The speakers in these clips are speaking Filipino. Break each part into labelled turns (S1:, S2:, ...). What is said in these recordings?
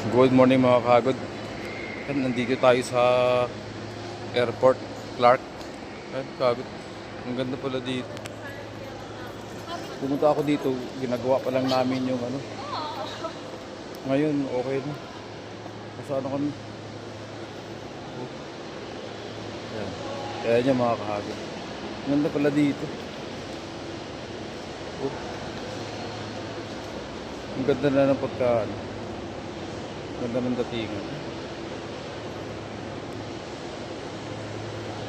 S1: Good morning mga kagod. Nandito tayo sa airport, Clark. Kagod. Ang ganda pala dito. Pumunta ako dito, ginagawa pa lang namin yung ano. Ngayon, okay na. Kasi ano kami. Yan. Kaya niya mga kagod. Ang ganda pala dito. Ang ganda na ng pagkaan. Ganda ng datingan.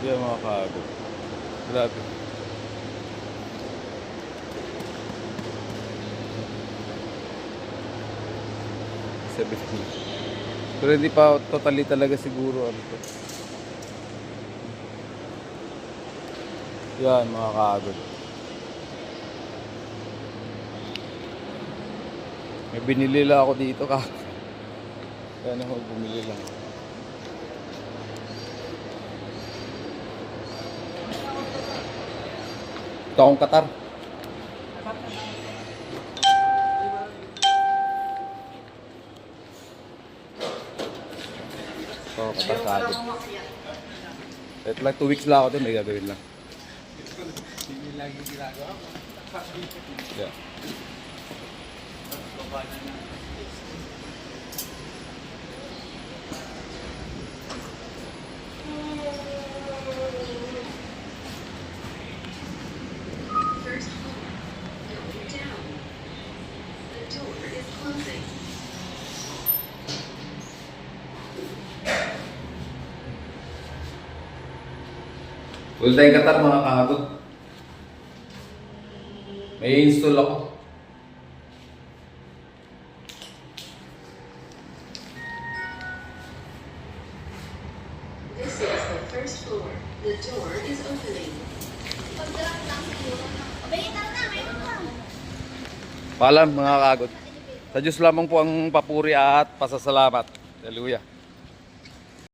S1: Yan mga kagod. Grabe. Pero hindi pa totally talaga siguro ano to. Yan mga kagod. May binili lang ako dito ka. Kaya naman bumili lang. Ito akong Qatar. Ito akong Qatar kagod. Ito lang 2 weeks lang ako din. May gagawin lang.
S2: Hindi lagi ginagawa.
S1: Yeah. Full time Qatar mga kagod. May install ako.
S3: This is the first floor. The door is opening.
S1: Paalam mga kagod. Sa Diyos lamang po ang papuri at pasasalamat. Hallelujah.